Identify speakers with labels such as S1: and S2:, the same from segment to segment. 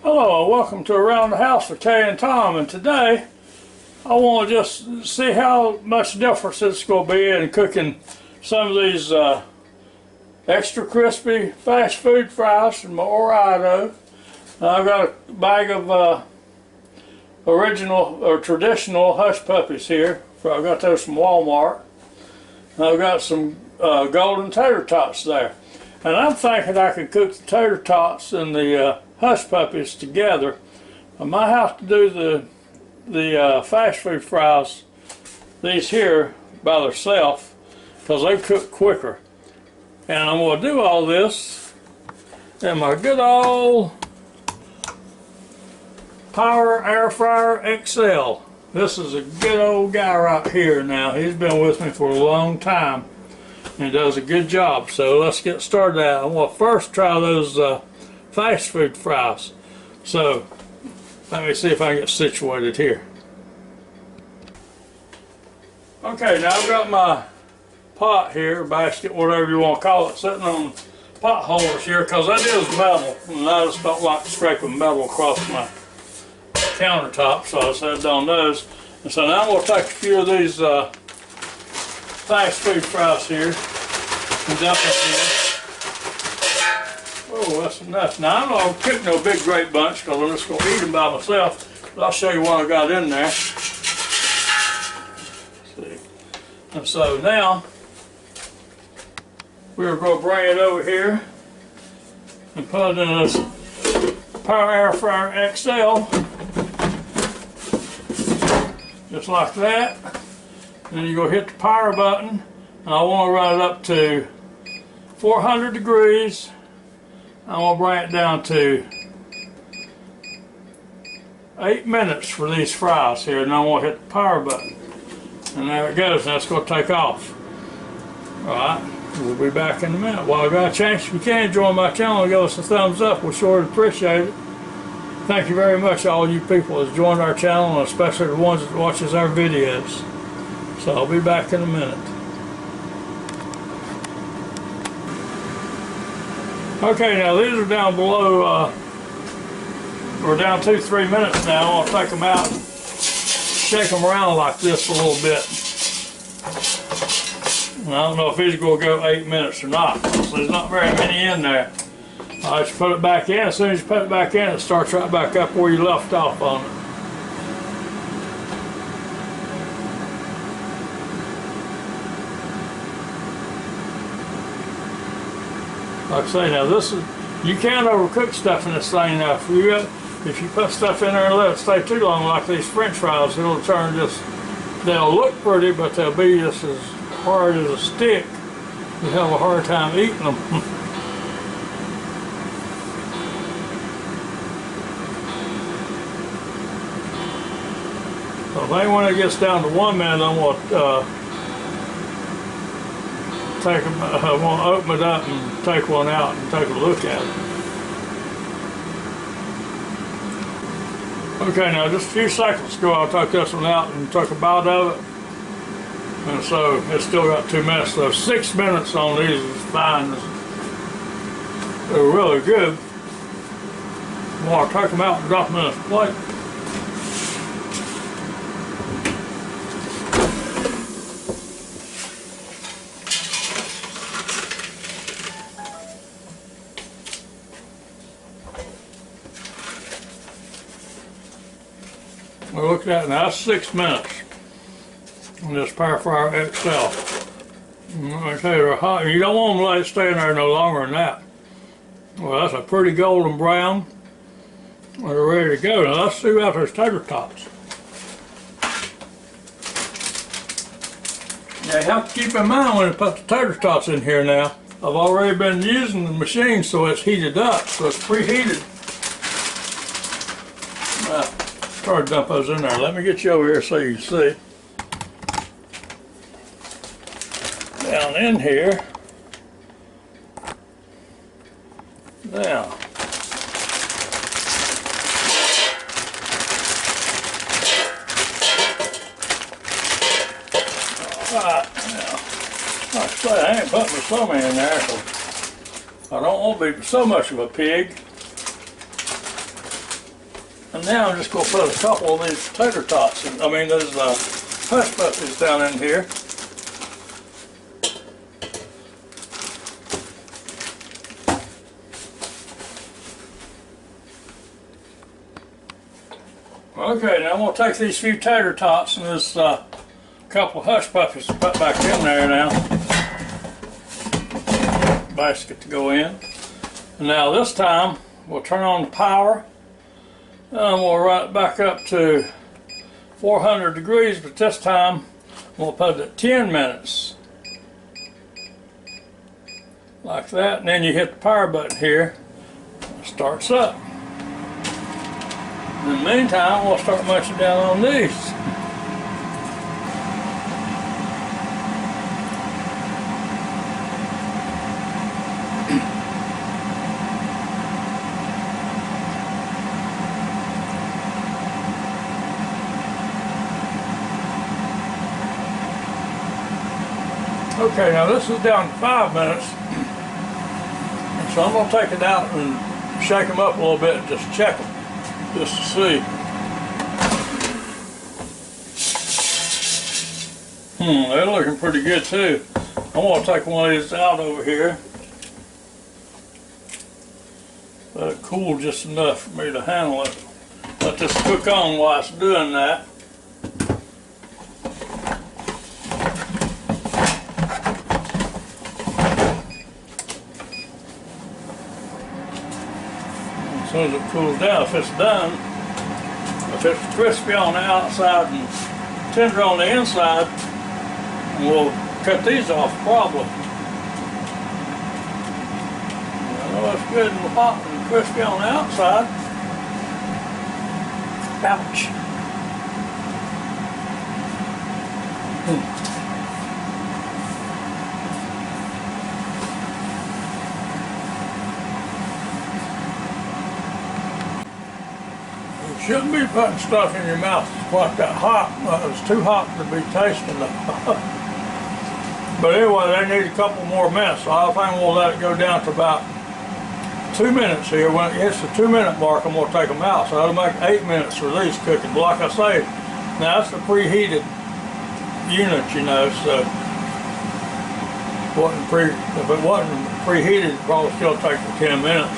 S1: Hello and welcome to Around the House with Terry and Tom, and today I want to just see how much difference it's going to be in cooking some of these extra crispy fast food fries from my Orado. I've got a bag of original or traditional hush puppies here. I got those from Walmart. And I've got some golden tater tots there. And I'm thinking I could cook the tater tots and the hush puppies together. I might have to do the fast food fries, these here, by themselves, because they cook quicker. And I'm going to do all this in my good old Power Air Fryer XL. This is a good old guy right here now. He's been with me for a long time and does a good job. So let's get started out. I'm going to first try those fast food fries. So let me see if I can get situated here. Okay, now I've got my pot here, basket, whatever you want to call it, sitting on pot holders here, because that is metal, and I just don't like scraping metal across my countertop, so I set on those. And so now I'm going to take a few of these fast food fries here and dump them here. Oh, that's enough. Now I'm not going to cook no big great bunch because I'm just going to eat them by myself, but I'll show you what I got in there. See. And so now we're going to bring it over here and put it in this Power Air Fryer XL. Just like that. And then you go hit the power button, and I want to run it up to 400 degrees. I'm going to bring it down to 8 minutes for these fries here, and I'm going to hit the power button. And there it goes, and that's going to take off. Alright, we'll be back in a minute. While I got a chance, if you can join my channel and give us a thumbs up, we'll sure appreciate it. Thank you very much, all you people that joined our channel, and especially the ones that watches our videos. So I'll be back in a minute. Okay, now these are down below, we're down 2-3 minutes now. I'm going to take them out and shake them around like this a little bit. And I don't know if these are going to go 8 minutes or not, because there's not very many in there. I just put it back in. As soon as you put it back in, it starts right back up where you left off on it. Like I say, now this is, you can't overcook stuff in this thing now. If you put stuff in there and let it stay too long, like these French fries, it'll turn just, they'll look pretty, but they'll be just as hard as a stick. You have a hard time eating them. So I think when it gets down to 1 minute, I'm going to take them, I want to open it up and take one out and take a look at it. Okay, now just a few seconds ago I took this one out and took a bite of it. And so it's still got 2 minutes. So 6 minutes on these is fine. They're really good. I want to take them out and drop them in a plate. Well, look at that now, that's 6 minutes on this Power Fryer XL. I tell you, they're hot. You don't want them to let it stay in there no longer than that. Well, that's a pretty golden brown. They're ready to go. Now let's see about those tater tots. Now you have to keep in mind when you put the tater tots in here now, I've already been using the machine so it's heated up, so it's preheated. Try to dump those in there. Let me get you over here so you can see. Down in here. Now. Alright, now. Like I say, I ain't putting my stomach in there, so I don't want to be so much of a pig. And now I'm just going to put a couple of these tater tots, those hush puppies down in here. Okay, now I'm going to take these few tater tots and this couple of hush puppies and put back in there now. Basket to go in. And now this time we'll turn on the power and we'll run it back up to 400 degrees, but this time we'll put it at 10 minutes. Like that, and then you hit the power button here, it starts up. In the meantime, we'll start munching down on these. Okay, now this is down to 5 minutes. So I'm going to take it out and shake them up a little bit and just check them. Just to see. They're looking pretty good too. I'm going to take one of these out over here. Let it cool just enough for me to handle it. Let this cook on while it's doing that. As soon as it cools down, if it's done, if it's crispy on the outside and tender on the inside, we'll cut these off probably. I know it's good and hot and crispy on the outside. Ouch. Shouldn't be putting stuff in your mouth that's quite that hot. It's too hot to be tasting it. But anyway, they need a couple more minutes, so I think we'll let it go down to about 2 minutes here. When it hits the 2 minute mark, I'm going to take them out. So that'll make 8 minutes for these cooking. But like I say, now that's the preheated unit, you know, so if it wasn't preheated, it'd probably still take for 10 minutes.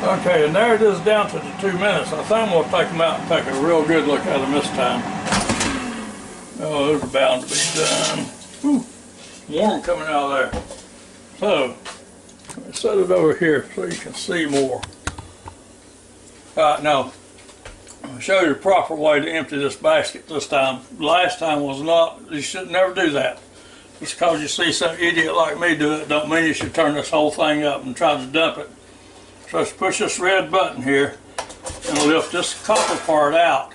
S1: Okay, and there it is down to the 2 minutes. I think we'll take them out and take a real good look at them this time. Oh, those are bound to be done. Whew, warm coming out of there. So, let me set it over here so you can see more. Alright, now, I'll show you the proper way to empty this basket this time. Last time was not, you should never do that. Just because you see some idiot like me do it, don't mean you should turn this whole thing up and try to dump it. So let's push this red button here and lift this copper part out,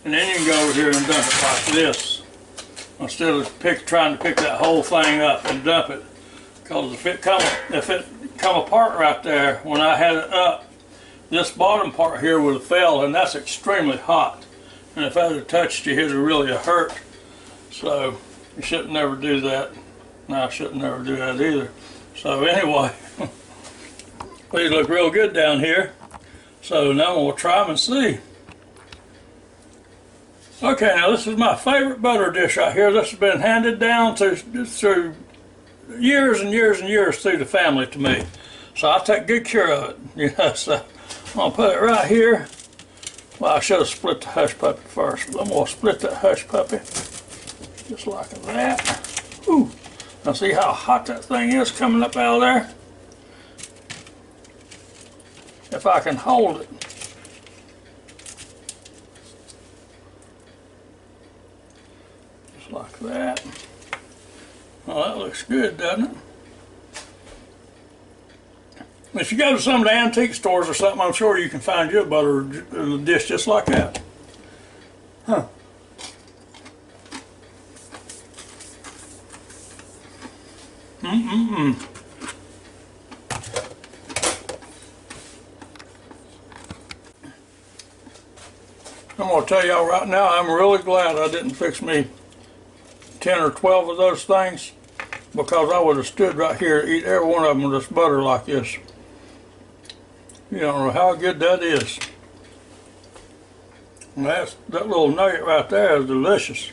S1: and then you can go over here and dump it like this instead of trying to pick that whole thing up and dump it. Because if it come apart right there when I had it up, this bottom part here would have fell, and that's extremely hot. And if I had touched you, it would really have hurt. So you shouldn't never do that. No, I shouldn't never do that either. So anyway. These look real good down here. So now we'll try them and see. Okay, now this is my favorite butter dish right here. This has been handed down through years and years and years through the family to me. So I take good care of it. You know, so I'm gonna put it right here. Well, I should have split the hush puppy first, but I'm gonna split that hush puppy just like that. Ooh. Now see how hot that thing is coming up out of there? If I can hold it. Just like that. Well, that looks good, doesn't it? If you go to some of the antique stores or something, I'm sure you can find you a butter dish just like that. Huh. I'm going to tell y'all right now, I'm really glad I didn't fix me 10 or 12 of those things, because I would have stood right here and eat every one of them with this butter like this. You don't know how good that is. And that little nugget right there is delicious.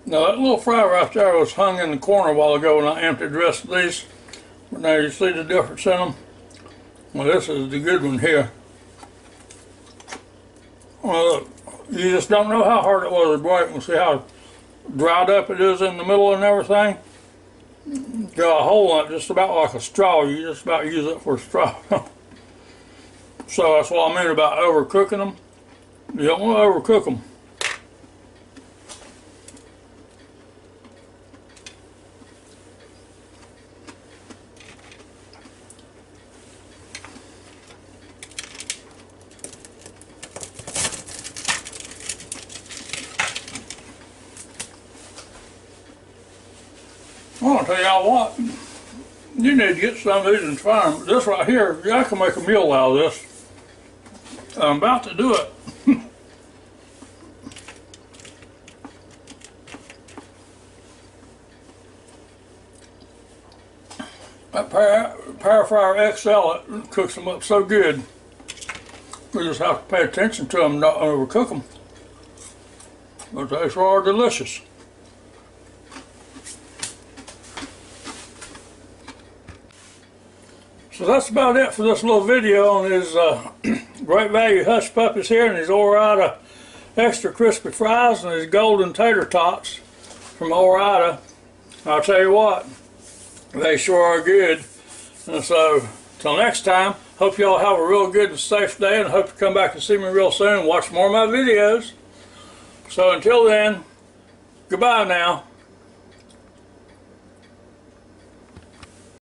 S1: Now that little fry right there was hung in the corner a while ago when I emptied the rest of these. But now you see the difference in them? Well, this is the good one here. Well, look, you just don't know how hard it was to break, and see how dried up it is in the middle and everything. Got a hole in it just about like a straw. You just about use it for a straw. So that's what I mean about overcooking them. You don't want to overcook them. I want to tell y'all what, you need to get some of these and try them. This right here, I can make a meal out of this. I'm about to do it. That Power Fryer XL, it cooks them up so good. We just have to pay attention to them, not overcook them. But they sure are delicious. So that's about it for this little video on his Great Value Hush Puppies here, and his Ore-Ida extra crispy fries and his golden tater tots from Ore-Ida. I'll tell you what, they sure are good. And so, till next time, hope y'all have a real good and safe day, and hope you come back and see me real soon and watch more of my videos. So until then, goodbye now.